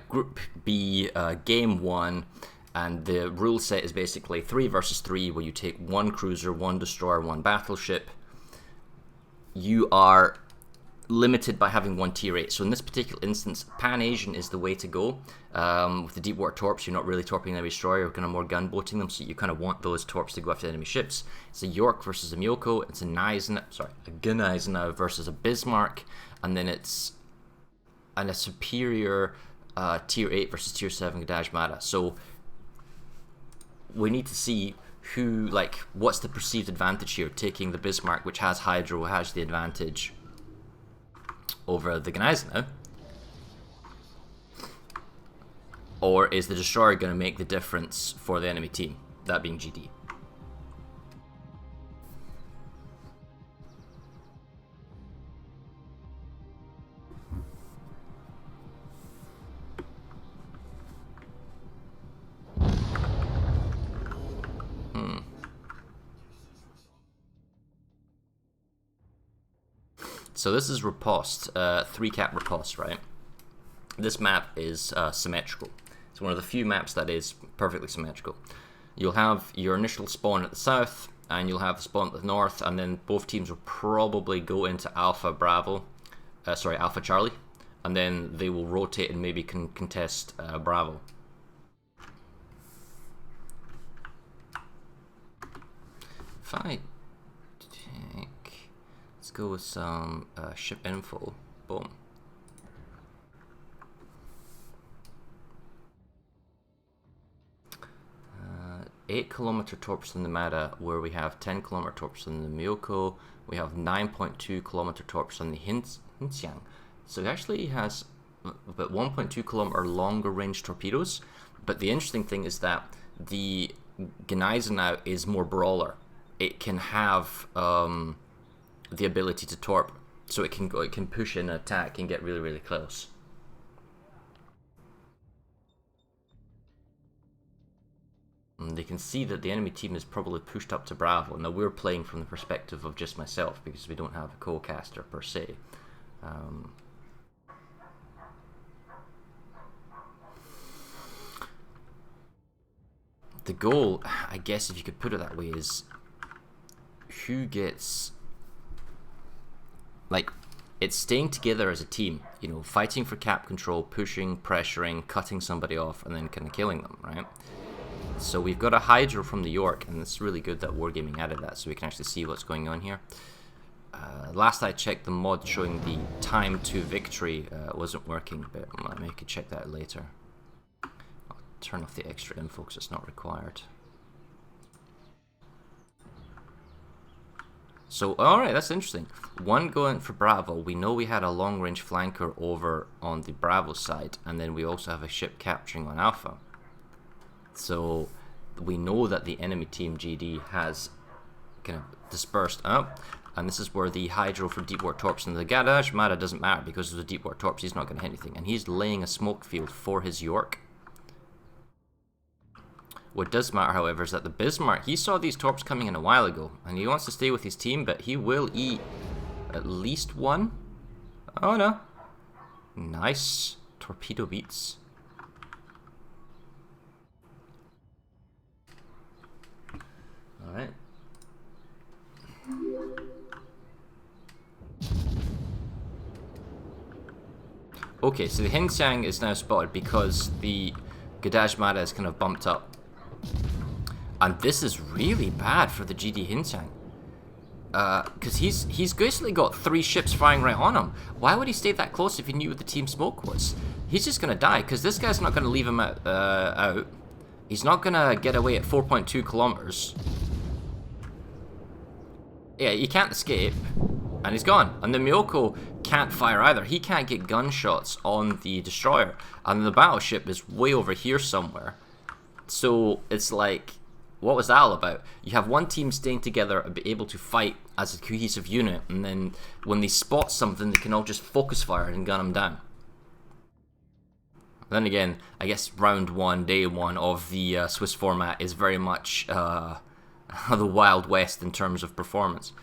Group B, Game 1, and the rule set is basically 3 versus 3, where you take 1 cruiser, 1 destroyer, 1 battleship. You are limited by having 1 tier 8. So in this particular instance, Pan-Asian is the way to go. With the deep water torps, you're not really torping the enemy destroyer, you're kind of more gunboating them, so you kind of want those torps to go after enemy ships. It's a York versus a Myoko, it's a Gneisenau versus a Bismarck, and then it's a superior tier 8 versus tier 7 Gadajmada. So we need to see what's the perceived advantage here, taking the Bismarck, which has Hydro, has the advantage over the Gneisenau, or is the destroyer going to make the difference for the enemy team, that being GD? So this is Riposte, 3-cap Riposte, right? This map is symmetrical. It's one of the few maps that is perfectly symmetrical. You'll have your initial spawn at the south, and you'll have the spawn at the north, and then both teams will probably go into Alpha Charlie, and then they will rotate and maybe contest Bravo. If I take, let's go with some ship info. Boom. Uh, 8-kilometer torps in the Mada, where we have 10-kilometer torps in the Myoko. We have 9.2-kilometer torps on the Hinsiang. So it actually has about 1.2-kilometer longer range torpedoes. But the interesting thing is that the Gneisenau is more brawler. It can have the ability to torp, so it can push in an attack and get really, really close. And they can see that the enemy team is probably pushed up to Bravo. Now we're playing from the perspective of just myself because we don't have a co-caster per se. The goal, I guess if you could put it that way, is who gets, it's staying together as a team, you know, fighting for cap control, pushing, pressuring, cutting somebody off, and then kind of killing them, right? So we've got a Hydro from the York, and it's really good that Wargaming added that so we can actually see what's going on here. Last I checked, the mod showing the time to victory wasn't working, but maybe I could check that later. I'll turn off the extra info because it's not required. So, alright, that's interesting. 1 going for Bravo. We know we had a long-range flanker over on the Bravo side, and then we also have a ship capturing on Alpha. So, we know that the enemy team GD has kind of dispersed up, and this is where the Hydro for deep water torps, and the Gadajmada doesn't matter because of the deep water torps, he's not going to hit anything, and he's laying a smoke field for his York. What does matter, however, is that the Bismarck, he saw these torps coming in a while ago, and he wants to stay with his team, but he will eat at least 1. Oh no. Nice. Torpedo beats. Alright. Okay, so the Hinsiang is now spotted because the Gadajmada is kind of bumped up. And this is really bad for the GD Hinsiang. Because he's basically got 3 ships firing right on him. Why would he stay that close if he knew what the team smoke was? He's just going to die, because this guy's not going to leave him out. He's not going to get away at 4.2 kilometers. Yeah, he can't escape. And he's gone. And the Myoko can't fire either. He can't get gunshots on the destroyer. And the battleship is way over here somewhere. So it's like, what was that all about? You have one team staying together and be able to fight as a cohesive unit, and then when they spot something, they can all just focus fire and gun them down. Then again, I guess round 1, day 1 of the Swiss format is very much the Wild West in terms of performance.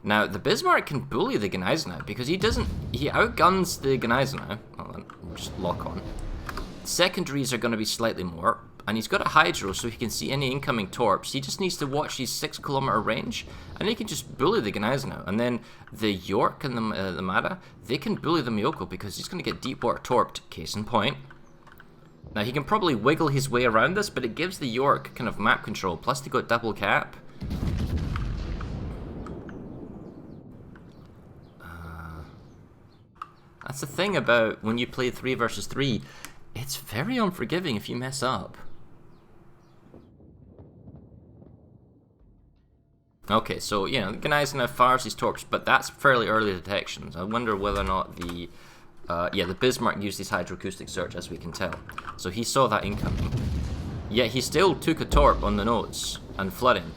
Now, the Bismarck can bully the Gneisenau because he outguns the Gneisenau. Well, then we'll just lock on. Secondaries are going to be slightly more, and he's got a hydro so he can see any incoming torps. He just needs to watch his 6-kilometer range, and he can just bully the Gneiss now. And then the York and the Mada, they can bully the Miyoko because he's going to get deep water torped, case in point. Now he can probably wiggle his way around this, but it gives the York kind of map control, plus they got double cap. That's the thing about when you play 3 versus 3, it's very unforgiving if you mess up. Okay, so, you know, the Gneiss now fires his torps, but that's fairly early detections. I wonder whether or not the... yeah, the Bismarck used his hydroacoustic search, as we can tell. So he saw that incoming. Yet he still took a torp on the nose and flooding.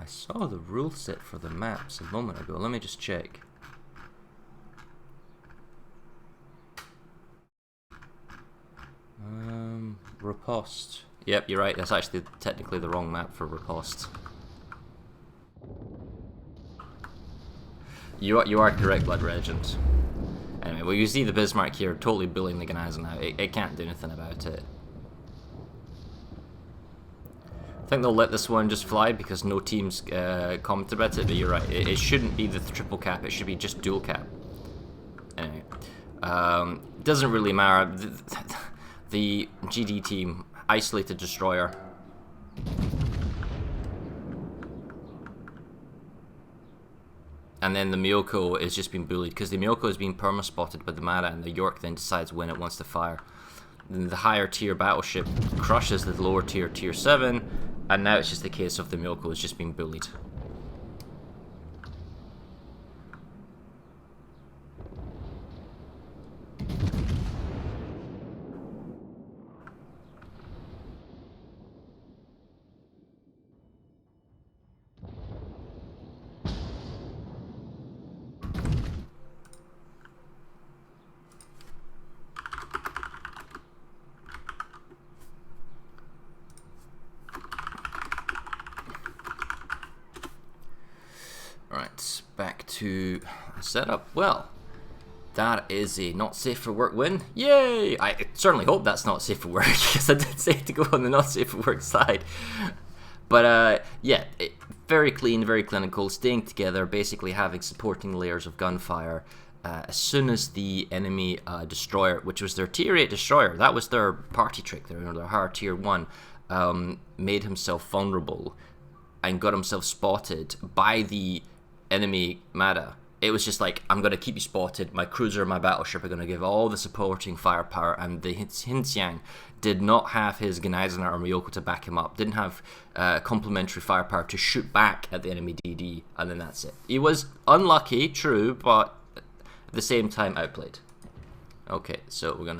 I saw the rule set for the maps a moment ago. Let me just check. Riposte. Yep, you're right. That's actually technically the wrong map for Riposte. You are correct, Blood Regent. Anyway, well, you see the Bismarck here totally bullying the Gneiss now. It can't do anything about it. I think they'll let this one just fly because no teams commented about it, but you're right. It shouldn't be the triple cap. It should be just dual cap. Anyway, doesn't really matter. The GD team isolated destroyer. And then the Miyoko is just being bullied because the Miyoko is being perma-spotted by the Mada, and the York then decides when it wants to fire. Then the higher tier battleship crushes the lower tier, tier 7, and now it's just a case of the Miyoko is just being bullied. Right, back to setup. Well, that is a not safe for work win. Yay! I certainly hope that's not safe for work, because I did say to go on the not safe for work side. But yeah, very clean, very clinical, staying together, basically having supporting layers of gunfire. As soon as the enemy destroyer, which was their tier 8 destroyer, that was their party trick, their higher tier 1, made himself vulnerable and got himself spotted by the enemy Mada. It was just like, I'm going to keep you spotted, my cruiser and my battleship are going to give all the supporting firepower, and the Hinxiang did not have his Gneisenau or Miyoko to back him up, didn't have complementary firepower to shoot back at the enemy DD, and then that's it. He was unlucky, true, but at the same time outplayed. Okay, so we're going to